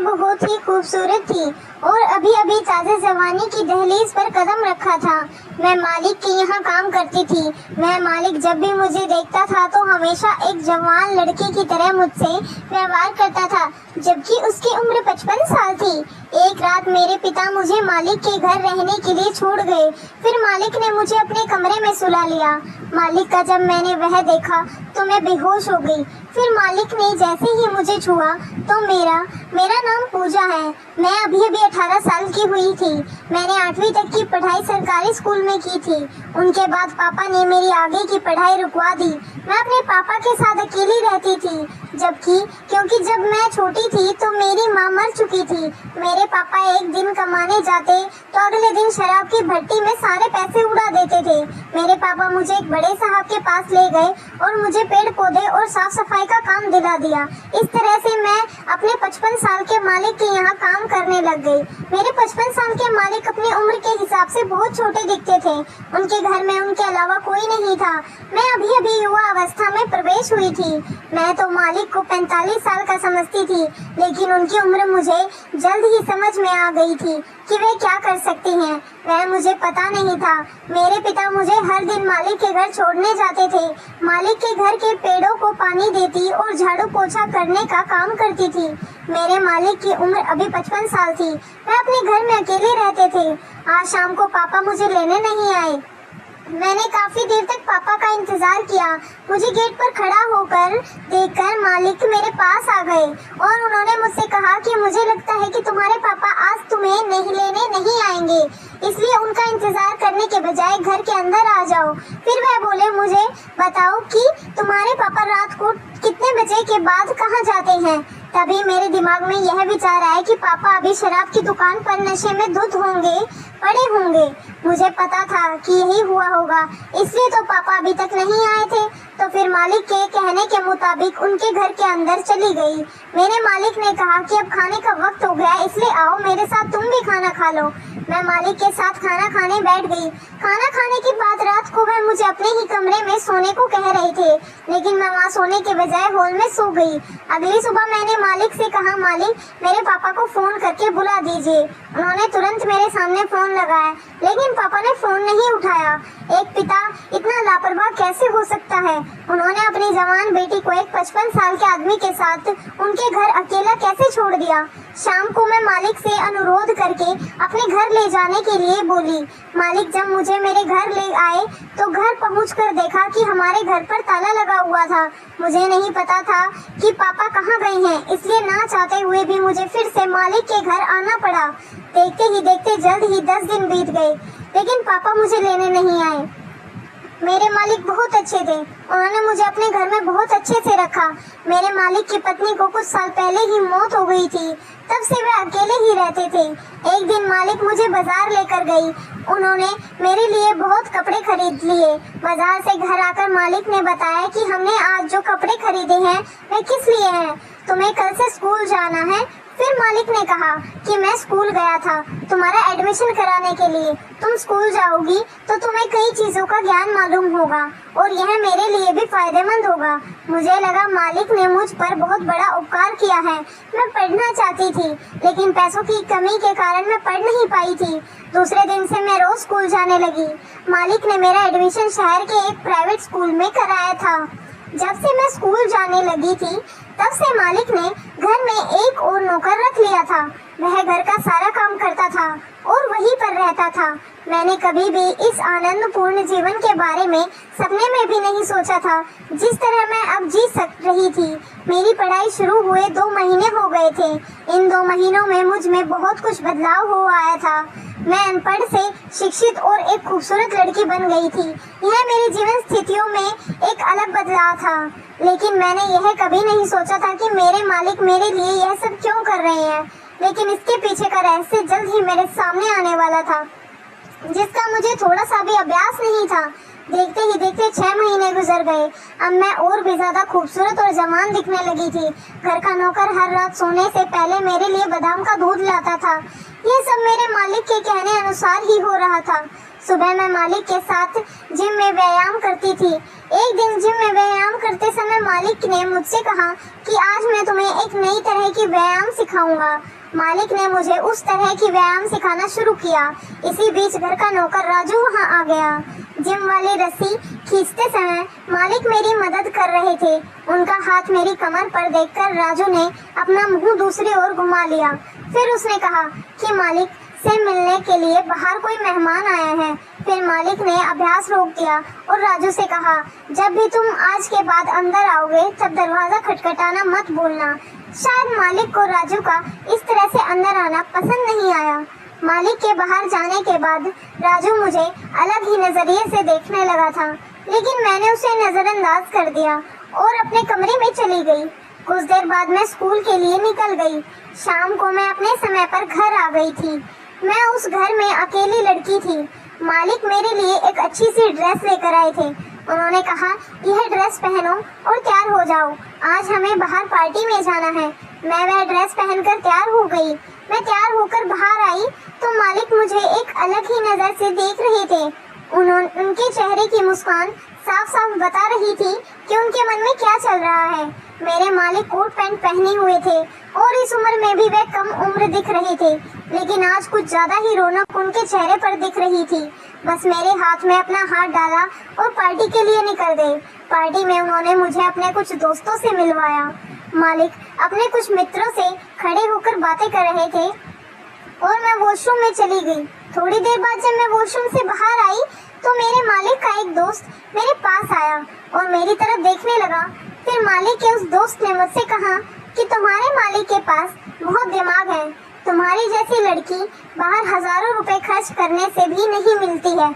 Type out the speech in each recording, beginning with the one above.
मैं बहुत ही खूबसूरत थी और अभी अभी ताज़ा जवानी की दहलीज पर कदम रखा था। मैं मालिक के यहाँ काम करती थी। वह मालिक जब भी मुझे देखता था तो हमेशा एक जवान लड़के की तरह मुझसे व्यवहार करता था, जबकि उसकी उम्र 55 साल थी। एक रात मेरे पिता मुझे मालिक के घर रहने के लिए छोड़ गए। फिर मालिक ने मुझे अपने कमरे में सुला लिया। मालिक का जब मैंने वह देखा तो मैं बेहोश हो गई। फिर मालिक ने जैसे ही मुझे छुआ तो मेरा नाम पूजा है। मैं अभी अभी 18 साल की हुई थी। मैंने 8वीं तक की पढ़ाई सरकारी स्कूल में की थी। उनके बाद पापा ने मेरी आगे की पढ़ाई रुकवा दी। मैं अपने पापा के साथ अकेली रहती थी, क्योंकि जब मैं छोटी थी तो मेरी माँ मर चुकी थी। मेरे पापा एक दिन कमाने जाते तो अगले दिन शराब की भट्टी में सारे पैसे उड़ा देते थे। मेरे पापा मुझे एक बड़े साहब के पास ले गए और मुझे पेड़ पौधे और साफ सफाई का काम दिला दिया। इस तरह से मैं अपने 55 साल के मालिक के यहाँ काम करने लग गई। मेरे 55 साल के मालिक अपनी उम्र के हिसाब से बहुत छोटे दिखते थे। उनके घर में उनके अलावा कोई नहीं था। मैं अभी अभी युवा अवस्था में प्रवेश हुई थी। मैं तो मालिक को 45 साल का समझती थी, लेकिन उनकी उम्र मुझे जल्द ही समझ में आ गई थी कि वे क्या कर सकती हैं। वह मुझे पता नहीं था। मेरे पिता मुझे हर दिन मालिक के घर छोड़ने जाते थे। मालिक के घर के पेड़ों को पानी देती और झाड़ू पोछा करने का काम करती थी। मेरे मालिक की उम्र अभी 55 साल थी। वह अपने घर में अकेले रहते थे। आज शाम को पापा मुझे लेने नहीं आए। मैंने काफी देर तक पापा का इंतजार किया। मुझे गेट पर खड़ा होकर देखकर मालिक मेरे पास आ गए और उन्होंने मुझसे कहा कि मुझे लगता है कि तुम्हारे पापा आज तुम्हें लेने नहीं आएंगे, इसलिए उनका इंतजार करने के बजाय घर के अंदर आ जाओ। फिर वह बोले, मुझे बताओ कि तुम्हारे पापा रात को कितने बजे के बाद कहाँ जाते हैं। तभी मेरे दिमाग में यह विचार आया कि पापा अभी शराब की दुकान पर नशे में धुत पड़े होंगे। मुझे पता था कि यही हुआ होगा, इसलिए तो पापा अभी तक नहीं आए थे। तो फिर मालिक के कहने के मुताबिक उनके घर के अंदर चली गई। मेरे मालिक ने कहा कि अब खाने का वक्त हो गया, इसलिए आओ मेरे साथ, तुम भी खाना खा लो। मैं मालिक के साथ खाना खाने बैठ गई। खाना खाने के बाद रात को वह मुझे अपने ही कमरे में सोने को कह रहे थे, लेकिन मैं वहाँ सोने के बजाय हॉल में सो गई। अगली सुबह मैंने मालिक से कहा, मालिक मेरे पापा को फोन करके बुला दीजिए। उन्होंने तुरंत मेरे सामने फोन लगाया, लेकिन पापा ने फोन नहीं उठाया। एक पिता इतना लापरवाह कैसे हो सकता है। उन्होंने अपनी जवान बेटी को एक 55 साल के आदमी के साथ उनके घर अकेला कैसे छोड़ दिया। शाम को मैं मालिक से अनुरोध करके अपने घर ले जाने के लिए बोली। मालिक जब मुझे मेरे घर ले आए तो घर पहुंचकर देखा कि हमारे घर पर ताला लगा हुआ था। मुझे नहीं पता था कि पापा कहाँ गए हैं, इसलिए ना चाहते हुए भी मुझे फिर से मालिक के घर आना पड़ा। देखते ही देखते जल्द ही 10 दिन बीत गए, लेकिन पापा मुझे लेने नहीं आए। मेरे मालिक बहुत अच्छे थे। उन्होंने मुझे अपने घर में बहुत अच्छे से रखा। मेरे मालिक की पत्नी को कुछ साल पहले ही मौत हो गई थी, तब से वे अकेले ही रहते थे। एक दिन मालिक मुझे बाजार लेकर गई। उन्होंने मेरे लिए बहुत कपड़े खरीद लिए। बाजार से घर आकर मालिक ने बताया कि हमने आज जो कपड़े खरीदे हैं वे किस लिए हैं, तुम्हें कल से स्कूल जाना है। फिर मालिक ने कहा कि मैं स्कूल गया था तुम्हारा एडमिशन कराने के लिए। तुम स्कूल जाओगी तो तुम्हें कई चीजों का ज्ञान मालूम होगा और यह मेरे लिए भी फायदेमंद होगा। मुझे लगा मालिक ने मुझ पर बहुत बड़ा उपकार किया है। मैं पढ़ना चाहती थी, लेकिन पैसों की कमी के कारण मैं पढ़ नहीं पाई थी। दूसरे दिन से मैं रोज स्कूल जाने लगी। मालिक ने मेरा एडमिशन शहर के एक प्राइवेट स्कूल में कराया था। जब से मैं स्कूल जाने लगी थी तब से मालिक ने घर में एक और नौकर रख लिया था। वह घर का सारा काम करता था और वहीं पर रहता था। मैंने कभी भी इस आनंदपूर्ण जीवन के बारे में सपने में भी नहीं सोचा था जिस तरह मैं अब जी रही थी। मेरी पढ़ाई शुरू हुए 2 महीने हो गए थे। इन 2 महीनों में मुझ में बहुत कुछ बदलाव हो आया था। मैं अनपढ़ से शिक्षित और एक खूबसूरत लड़की बन गई थी। यह मेरी जीवन स्थितियों में एक अलग बदलाव था, लेकिन मैंने यह कभी नहीं सोचा था कि मेरे मालिक मेरे लिए यह सब क्यों कर रहे हैं। लेकिन इसके पीछे का रहस्य जल्द ही मेरे सामने आने वाला था, जिसका मुझे थोड़ा सा भी अभ्यास नहीं था। देखते ही देखते 6 महीने गुजर गए। अब मैं और भी ज्यादा खूबसूरत और जवान दिखने लगी थी। घर का नौकर हर रात सोने से पहले मेरे लिए बादाम का दूध लाता था। ये सब मेरे मालिक के कहने अनुसार ही हो रहा था। सुबह मैं मालिक के साथ जिम में व्यायाम करती थी। एक दिन जिम में व्यायाम करते समय मालिक ने मुझसे कहा कि आज मैं तुम्हें एक नई तरह की व्यायाम सिखाऊंगा। मालिक ने मुझे उस तरह की व्यायाम सिखाना शुरू किया। इसी बीच घर का नौकर राजू वहां आ गया। जिम वाली रस्सी खींचते समय मालिक मेरी मदद कर रहे थे। उनका हाथ मेरी कमर पर देखकर राजू ने अपना मुंह दूसरी ओर घुमा लिया। फिर उसने कहा कि मालिक से मिलने के लिए बाहर कोई मेहमान आया है। फिर मालिक ने अभ्यास रोक दिया और राजू से कहा, जब भी तुम आज के बाद अंदर आओगे तब दरवाजा खटखटाना मत भूलना। शायद मालिक को राजू का इस तरह से अंदर आना पसंद नहीं आया। मालिक के बाहर जाने के बाद राजू मुझे अलग ही नजरिए से देखने लगा था, लेकिन मैंने उसे नजरअंदाज कर दिया और अपने कमरे में चली गई। कुछ देर बाद मैं स्कूल के लिए निकल गई। शाम को मैं अपने समय पर घर आ गई थी। मैं उस घर में अकेली लड़की थी। मालिक मेरे लिए एक अच्छी सी ड्रेस लेकर आए थे। उन्होंने कहा, यह ड्रेस पहनो और तैयार हो जाओ, आज हमें बाहर पार्टी में जाना है। मैं वह ड्रेस पहनकर तैयार हो गई। मैं तैयार होकर बाहर आई तो मालिक मुझे एक अलग ही नजर से देख रहे थे। उनके चेहरे की मुस्कान साफ साफ बता रही थी कि उनके मन में क्या चल रहा है। मेरे मालिक कोट पैंट पहने हुए थे और इस उम्र में भी वे कम उम्र दिख रहे थे, लेकिन आज कुछ ज्यादा ही रौनक उनके चेहरे पर दिख रही थी। बस मेरे हाथ में अपना हाथ डाला और पार्टी के लिए निकल गए। पार्टी में उन्होंने मुझे अपने कुछ दोस्तों से मिलवाया। मालिक अपने कुछ मित्रों से खड़े होकर बातें कर रहे थे और मैं वॉशरूम में चली गई। थोड़ी देर बाद जब मैं वॉशरूम से बाहर आई तो मेरे मालिक का एक दोस्त मेरे पास आया और मेरी तरफ देखने लगा। फिर मालिक के उस दोस्त ने मुझसे कहा कि तुम्हारे मालिक के पास बहुत दिमाग है। तुम्हारी जैसी लड़की बाहर हजारों रुपए खर्च करने से भी नहीं मिलती है।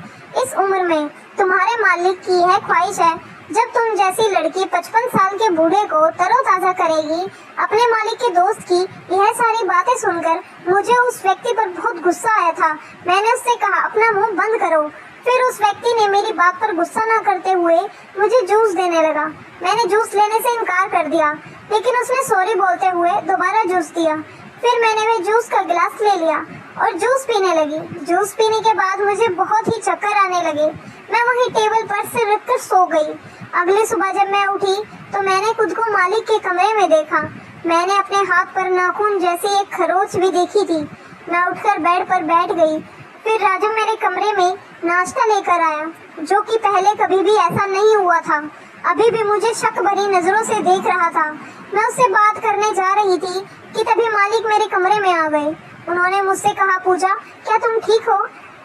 इस उम्र में तुम्हारे मालिक की यह ख्वाहिश है, जब तुम जैसी लड़की 55 साल के बूढ़े को तरोताजा करेगी। अपने मालिक के दोस्त की यह सारी बातें सुनकर मुझे उस व्यक्ति पर बहुत गुस्सा आया था। मैंने उससे कहा, अपना मुंह बंद करो। फिर उस व्यक्ति ने मेरी बात पर गुस्सा न करते हुए मुझे जूस देने लगा। मैंने जूस लेने से इनकार कर दिया, लेकिन उसने सॉरी बोलते हुए दोबारा जूस दिया। फिर मैंने वह जूस का गिलास ले लिया और जूस पीने लगी। जूस पीने के बाद मुझे बहुत ही चक्कर आने लगे। मैं वहीं टेबल पर सिर रखकर सो गई। अगली सुबह जब मैं उठी तो मैंने खुद को मालिक के कमरे में देखा। मैंने अपने हाथ पर नाखून जैसी एक खरोच भी देखी थी। मैं उठकर बेड पर बैठ गई। फिर राजू मेरे कमरे में नाश्ता लेकर आया, जो कि पहले कभी भी ऐसा नहीं हुआ था। अभी भी मुझे शक भरी नजरों से देख रहा था। मैं उससे बात करने जा रही थी कि तभी मालिक मेरे कमरे में आ गए। उन्होंने मुझसे कहा, पूजा क्या तुम ठीक हो?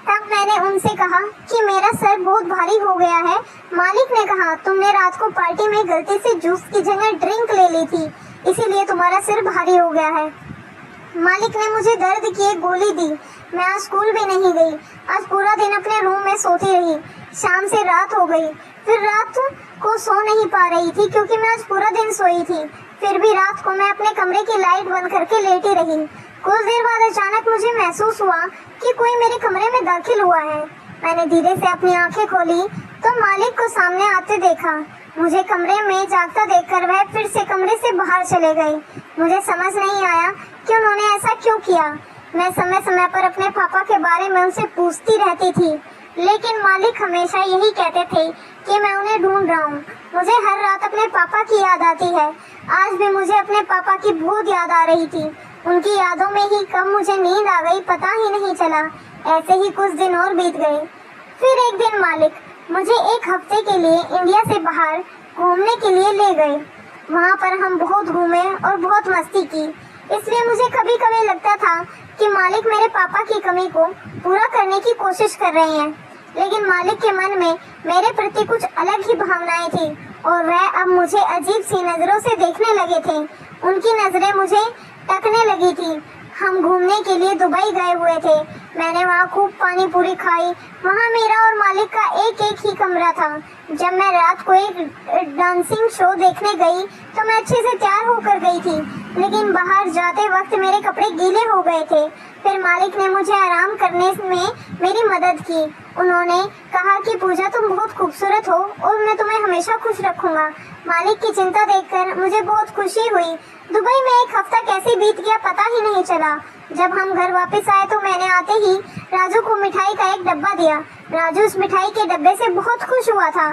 तब मैंने उनसे कहा कि मेरा सर बहुत भारी हो गया है। मालिक ने कहा, तुमने रात को पार्टी में गलती से जूस की जगह ड्रिंक ले ली थी, इसीलिए तुम्हारा सिर भारी हो गया है। मालिक ने मुझे दर्द की एक गोली दी। मैं आज स्कूल भी नहीं गई। आज पूरा दिन अपने रूम में सोती रही। शाम से रात हो गई। फिर रात को सो नहीं पा रही थी क्योंकि मैं आज पूरा दिन सोई थी। फिर भी रात को मैं अपने कमरे की लाइट बंद करके लेटी रही। कुछ देर बाद अचानक मुझे महसूस हुआ कि कोई मेरे कमरे में दाखिल हुआ है। मैंने धीरे से अपनी आंखें खोली तो मालिक को सामने आते देखा। मुझे कमरे में जागता देखकर वह फिर से कमरे से बाहर चले गए। मुझे समझ नहीं आया कि उन्होंने ऐसा क्यों किया। मैं समय समय पर अपने पापा के बारे में उनसे पूछती रहती थी, लेकिन मालिक हमेशा यही कहते थे कि मैं उन्हें ढूंढ रहा हूँ। मुझे हर रात अपने पापा की याद आती है। आज भी मुझे अपने पापा की बहुत याद आ रही थी। उनकी यादों में ही कब मुझे नींद आ गई पता ही नहीं चला। ऐसे ही कुछ दिन और बीत गए। फिर एक दिन मालिक मुझे एक हफ्ते के लिए इंडिया से बाहर घूमने के लिए ले गए। वहाँ पर हम बहुत घूमे और बहुत मस्ती की। इसलिए मुझे कभी कभी लगता था कि मालिक मेरे पापा की कमी को पूरा करने की कोशिश कर रहे हैं, लेकिन मालिक के मन में मेरे प्रति कुछ अलग ही भावनाएं थी और वह अब मुझे अजीब सी नजरों से देखने लगे थे। उनकी नजरें मुझे तकने लगी थी। हम घूमने के लिए दुबई गए हुए थे। मैंने वहाँ खूब पानी पूरी खाई। वहाँ मेरा और मालिक का एक एक ही कमरा था। जब मैं रात को एक डांसिंग शो देखने गई तो मैं अच्छे से तैयार होकर गई थी, लेकिन बाहर जाते वक्त मेरे कपड़े गीले हो गए थे। फिर मालिक ने मुझे आराम करने में मेरी मदद की। उन्होंने कहा कि पूजा तुम बहुत खूबसूरत हो और मैं तुम्हें हमेशा खुश रखूंगा। मालिक की चिंता देखकर मुझे बहुत खुशी हुई। दुबई में एक हफ्ता कैसे बीत गया पता ही नहीं चला। जब हम घर वापस आए तो मैंने आते ही राजू को मिठाई का एक डब्बा दिया। राजू उस मिठाई के डब्बे से बहुत खुश हुआ था।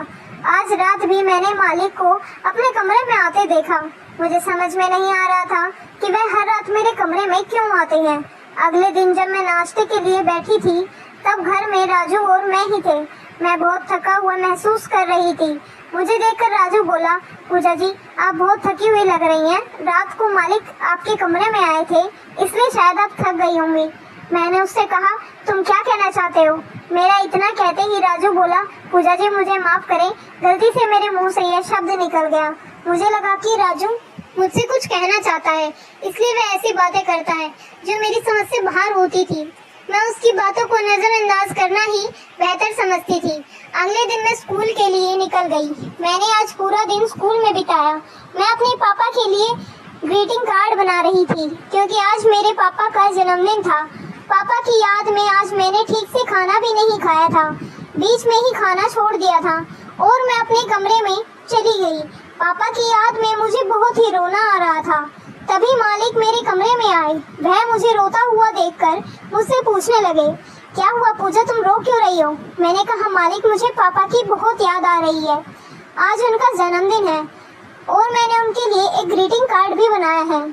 आज रात भी मैंने मालिक को अपने कमरे में आते देखा। मुझे समझ में नहीं आ रहा था कि वह हर रात मेरे कमरे में क्यों आते हैं। अगले दिन जब मैं नाश्ते के लिए बैठी थी तब घर में राजू और मैं ही थे। मैं बहुत थका हुआ महसूस कर रही थी। मुझे देखकर राजू बोला, पूजा जी आप बहुत थकी हुई लग रही हैं। रात को मालिक आपके कमरे में आए थे इसलिए शायद आप थक गई होंगी। मैंने उससे कहा, तुम क्या कहना चाहते हो? मेरा इतना कहते ही राजू बोला, पूजा जी मुझे माफ करें, गलती से मेरे मुंह से यह शब्द निकल गया। मुझे लगा कि राजू मुझसे कुछ कहना चाहता है, इसलिए वह ऐसी बातें करता है जो मेरी समझ से बाहर होती थी। मैं उसकी बातों को नजरअंदाज करना ही बेहतर समझती थी। अगले दिन मैं स्कूल के लिए निकल गई। मैंने आज पूरा दिन स्कूल में बिताया। मैं अपने पापा के लिए ग्रीटिंग कार्ड बना रही थी क्योंकि आज मेरे पापा का जन्मदिन था। पापा की याद में आज मैंने ठीक से खाना भी नहीं खाया था, बीच में ही खाना छोड़ दिया था और मैं अपने कमरे में चली गई। पापा की याद में मुझे बहुत ही रोना आ रहा था। तभी मालिक मेरे कमरे में आए। वह मुझे रोता हुआ देखकर मुझसे पूछने लगे, क्या हुआ पूजा, तुम रो क्यों रही हो? मैंने कहा, मालिक मुझे पापा की बहुत याद आ रही है। आज उनका जन्मदिन है और मैंने उनके लिए एक ग्रीटिंग कार्ड भी बनाया है।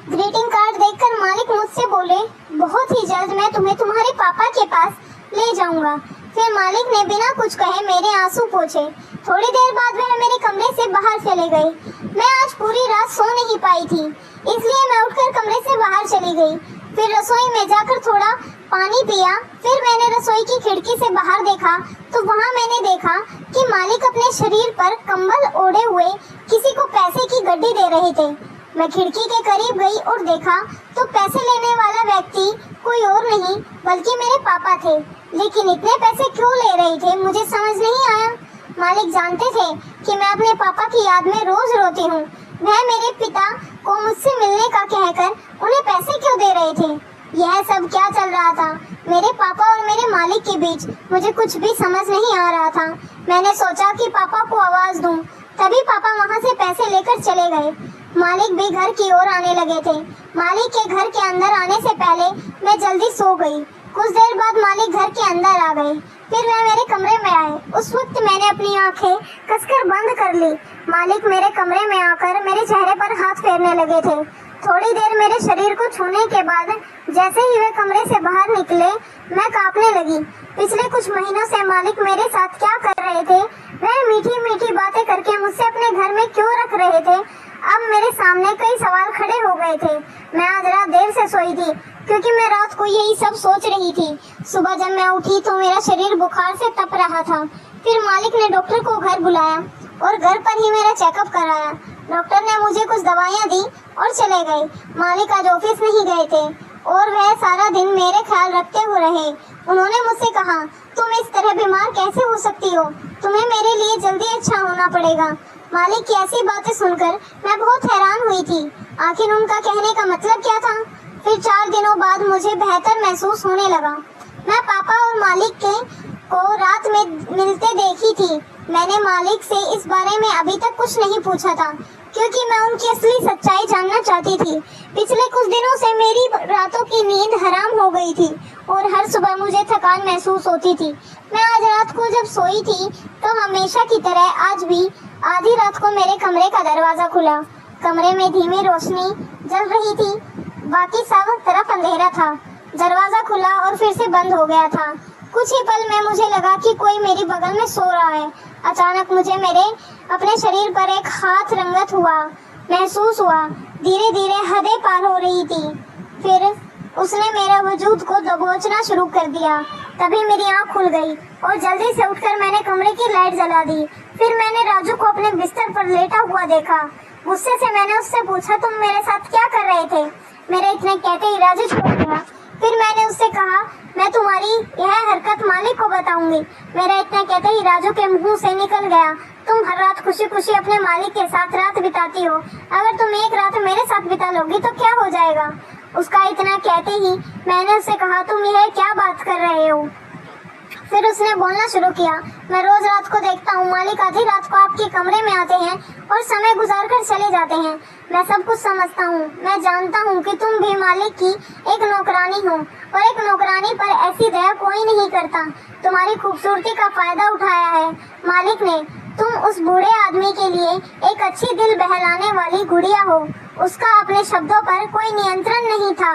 ग्रीटिंग कार्ड देखकर मालिक मुझसे बोले, बहुत ही जल्द मैं तुम्हें तुम्हारे पापा के पास ले जाऊंगा। फिर मालिक ने बिना कुछ कहे मेरे आंसू पोंछे। थोड़ी देर बाद वह मेरे कमरे से बाहर चले गए। मैं आज पूरी रात सो नहीं पाई थी, इसलिए मैं उठकर कमरे से बाहर चली गई। फिर रसोई में जाकर थोड़ा पानी पिया। फिर मैंने रसोई की खिड़की से बाहर देखा तो वहाँ मैंने देखा कि मालिक अपने शरीर पर कंबल ओढ़े हुए किसी को पैसे की गड्डी दे रहे थे। मैं खिड़की के करीब गई और देखा तो पैसे लेने वाला व्यक्ति कोई और नहीं बल्कि मेरे पापा थे। लेकिन इतने पैसे क्यों ले रहे थे मुझे समझ नहीं आया। मालिक जानते थे कि मैं अपने पापा की याद में रोज रोती हूँ। वह मेरे पिता को मुझसे मिलने का कहकर उन्हें पैसे क्यों दे रहे थे? यह सब क्या चल रहा था मेरे पापा और मेरे मालिक के बीच? मुझे कुछ भी समझ नहीं आ रहा था। मैंने सोचा कि पापा को आवाज दूं, तभी पापा वहाँ से पैसे लेकर चले गए। मालिक भी घर की ओर आने लगे थे। मालिक के घर के अंदर आने से पहले मैं जल्दी सो गई। कुछ देर बाद मालिक घर के अंदर आ गए। फिर वह मेरे कमरे में आए। उस वक्त मैंने अपनी आंखें कसकर बंद कर ली। मालिक मेरे कमरे में आकर मेरे चेहरे पर हाथ फेरने लगे थे। थोड़ी देर मेरे शरीर को छूने के बाद जैसे ही वे कमरे से बाहर निकले मैं कांपने लगी। पिछले कुछ महीनों से मालिक मेरे साथ क्या कर रहे थे? वह मीठी मीठी बातें करके मुझसे अपने घर में क्यों रख रहे थे? अब मेरे सामने कई सवाल खड़े हो गए थे। मैं आज रात देर से सोई थी क्योंकि मैं रात को यही सब सोच रही थी। सुबह जब मैं उठी तो मेरा शरीर बुखार से तप रहा था। फिर मालिक ने डॉक्टर को घर बुलाया और घर पर ही मेरा चेकअप कराया। डॉक्टर ने मुझे कुछ दवाइयाँ दी और चले गए। मालिक आज ऑफिस नहीं गए थे और वह सारा दिन मेरे ख्याल रखते हुए रहे। उन्होंने मुझसे कहा, तुम इस तरह बीमार कैसे हो सकती हो? तुम्हें मेरे लिए जल्दी अच्छा होना पड़ेगा। मालिक की ऐसी बातें सुनकर मैं बहुत हैरान हुई थी। आखिर उनका कहने का मतलब क्या था? फिर 4 दिनों बाद मुझे बेहतर महसूस होने लगा। मैं पापा और मालिक को रात में मिलते देखी थी। मैंने मालिक से इस बारे में अभी तक कुछ नहीं पूछा था क्योंकि मैं उनकी असली सच्चाई जानना चाहती थी। पिछले कुछ दिनों से मेरी रातों की नींद हराम हो गई थी और हर सुबह मुझे थकान महसूस होती थी। मैं आज रात को जब सोई थी तो हमेशा की तरह आज भी आधी रात को मेरे कमरे का दरवाजा खुला। कमरे में धीमी रोशनी जल रही थी, बाकी सब तरफ अंधेरा था। दरवाजा खुला और फिर से बंद हो गया था। कुछ ही पल में मुझे लगा कि कोई मेरे बगल में सो रहा है। अचानक मुझे मेरे अपने शरीर पर एक हाथ रंगत हुआ महसूस हुआ। धीरे धीरे हदें पार हो रही थी। फिर उसने मेरे वजूद को दबोचना शुरू कर दिया। तभी मेरी आंख खुल गई और जल्दी से उठकर मैंने कमरे की लाइट जला दी। फिर मैंने राजू को अपने बिस्तर पर लेटा हुआ देखा। गुस्से से मैंने उससे पूछा, तुम मेरे साथ क्या कर रहे थे? मेरे इतने कहते ही राजू छोड़ गया। फिर मैंने उससे कहा, मैं तुम्हारी यह हरकत मालिक को बताऊंगी। मेरा इतना कहते ही राजू के मुंह से निकल गया, तुम हर रात खुशी खुशी अपने मालिक के साथ रात बिताती हो, अगर तुम एक रात मेरे साथ बिता लोगी तो क्या हो जाएगा। उसका इतना कहते ही मैंने उससे कहा, तुम यह क्या बात कर रहे हो। फिर उसने बोलना शुरू किया, मैं रोज रात को देखता हूँ मालिक आधी रात को आपके कमरे में आते हैं और समय गुजार कर चले जाते हैं। मैं सब कुछ समझता हूँ, मैं जानता हूँ कि तुम भी मालिक की एक नौकरानी हो और एक नौकरानी पर ऐसी दया कोई नहीं करता। तुम्हारी खूबसूरती का फायदा उठाया है मालिक ने। तुम उस बूढ़े आदमी के लिए एक अच्छी दिल बहलाने वाली गुड़िया हो। उसका अपने शब्दों पर कोई नियंत्रण नहीं था।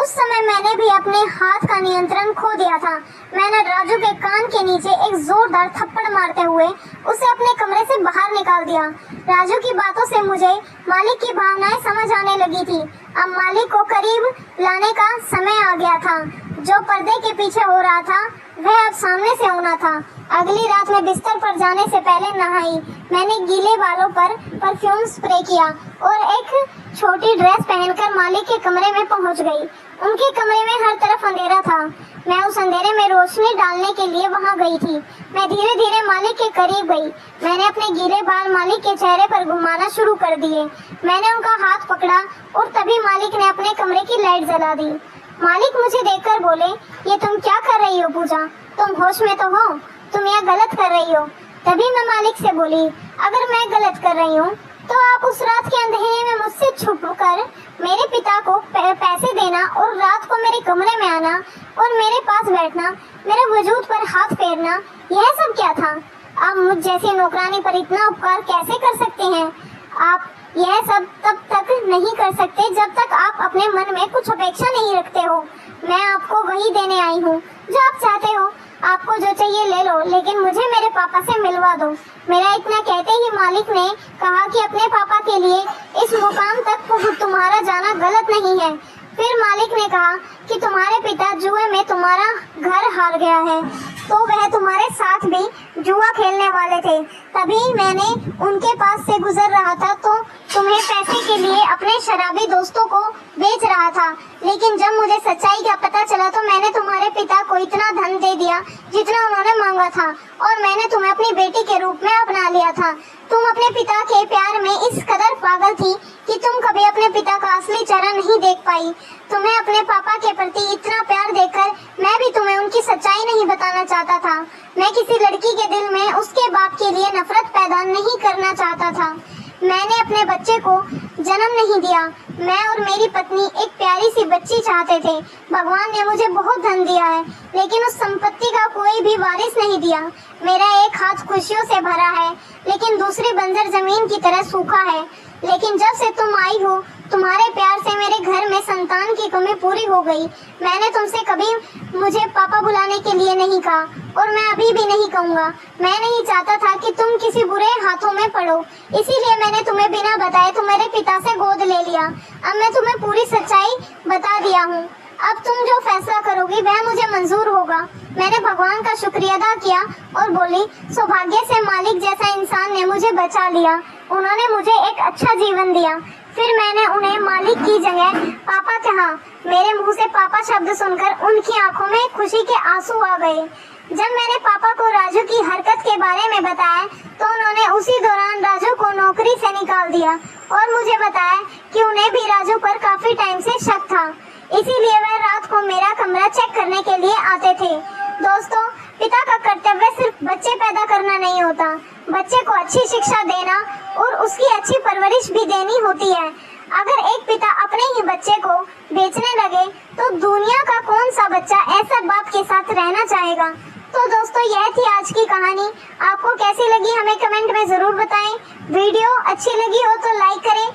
उस समय मैंने भी अपने हाथ का नियंत्रण खो दिया था। मैंने राजू के कान के नीचे एक जोरदार थप्पड़ मारते हुए उसे अपने कमरे से बाहर निकाल दिया। राजू की बातों से मुझे मालिक की भावनाएं समझ आने लगी थी। अब मालिक को करीब लाने का समय आ गया था। जो पर्दे के पीछे हो रहा था वह अब सामने से होना था। अगली रात में बिस्तर पर जाने से पहले नहाई। मैंने गीले बालों पर परफ्यूम स्प्रे किया और एक छोटी ड्रेस पहनकर मालिक के कमरे में पहुंच गई। उनके कमरे में हर तरफ अंधेरा था। मैं उस अंधेरे में रोशनी डालने के लिए वहां गई थी। मैं धीरे धीरे मालिक के करीब गई। मैंने अपने गीले बाल मालिक के चेहरे पर घुमाना शुरू कर दिए। मैंने उनका हाथ पकड़ा और तभी मालिक ने अपने कमरे की लाइट जला दी। मालिक मुझे देखकर बोले, ये तुम क्या कर रही हो पूजा, तुम होश में तो हो, तुम यह गलत कर रही हो। तभी मैं मालिक से बोली, अगर मैं गलत कर रही हूँ तो आप उस रात के अंधेरे में मुझसे छुपकर मेरे पिता को पैसे देना और रात को मेरे कमरे में आना और मेरे पास बैठना, मेरे वजूद पर हाथ फेरना, यह सब क्या था। आप मुझ जैसी नौकरानी पर इतना उपकार कैसे कर सकते हैं। आप यह सब तब तक नहीं कर सकते जब तक आप अपने मन में कुछ अपेक्षा नहीं रखते हो। मैं आपको वही देने आई हूँ जो आप चाहते हो। आपको जो चाहिए ले लो, लेकिन मुझे मेरे पापा से मिलवा दो। मेरा इतना कहते ही मालिक ने कहा कि अपने पापा के लिए इस मुकाम तक तुम्हारा जाना गलत नहीं है। फिर मालिक ने कहा कि तुम्हारे पिता जुए में तुम्हारा घर हार गया है, तो वह तुम्हारे साथ भी जुआ खेलने वाले थे। तभी मैंने उनके पास से गुजर रहा था तो तुम्हें पैसे के लिए अपने शराबी दोस्तों को बेच रहा था। लेकिन जब मुझे सच्चाई का पता चला तो मैंने तुम्हारे पिता को इतना धन दे दिया जितना उन्होंने मांगा था और मैंने तुम्हें अपनी बेटी के रूप में अपना लिया था। तुम अपने पिता के प्यार में इस कदर पागल थी कि तुम कभी अपने पिता का असली चेहरा नहीं देख पाई। तुम्हें अपने पापा के प्रति इतना प्यार देकर मैं भी तुम्हें उनकी सच्चाई नहीं बताना चाहता था। मैं किसी लड़की के दिल में उसके बाप के लिए नफरत पैदा नहीं करना चाहता था। मैंने अपने बच्चे को जन्म नहीं दिया। मैं और मेरी पत्नी एक प्यारी सी बच्ची चाहते थे। भगवान ने मुझे बहुत धन दिया है, लेकिन उस संपत्ति का कोई भी वारिस नहीं दिया। मेरा एक हाथ खुशियों से भरा है, लेकिन दूसरी बंजर जमीन की तरह सूखा है। लेकिन जब से तुम आई हो, तुम्हारे प्यार से मेरे घर में संतान की कमी पूरी हो गई। मैंने तुमसे कभी मुझे पापा बुलाने के लिए नहीं कहा और मैं अभी भी नहीं कहूँगा। मैं नहीं चाहता था कि तुम किसी बुरे हाथों में पड़ो, इसीलिए मैंने तुम्हें बिना बताए तुम्हारे पिता से गोद ले लिया। अब मैं तुम्हें पूरी सच्चाई बता दिया हूँ। अब तुम जो फैसला करोगी वह मुझे मंजूर होगा। मैंने भगवान का शुक्रिया अदा किया और बोली, सौभाग्य से मालिक जैसा इंसान ने मुझे बचा लिया। उन्होंने मुझे एक अच्छा जीवन दिया। फिर मैंने उन्हें मालिक की जगह पापा कहा। मेरे मुंह से पापा शब्द सुनकर उनकी आंखों में खुशी के आंसू आ गए। जब मैंने पापा को राजू की हरकत के बारे में बताया तो उन्होंने उसी दौरान राजू को नौकरी से निकाल दिया और मुझे बताया कि उन्हें भी राजू पर काफी टाइम से शक था, इसीलिए वह रात को मेरा कमरा चेक करने के लिए आते थे। दोस्तों, पिता का कर्तव्य सिर्फ बच्चे पैदा करना नहीं होता, बच्चे को अच्छी शिक्षा देना और उसकी अच्छी परवरिश भी देनी होती है। अगर एक पिता अपने ही बच्चे को बेचने लगे तो दुनिया का कौन सा बच्चा ऐसा बाप के साथ रहना चाहेगा। तो दोस्तों, यह थी आज की कहानी। आपको कैसी लगी हमें कमेंट में जरूर बताएं। वीडियो अच्छी लगी हो तो लाइक करें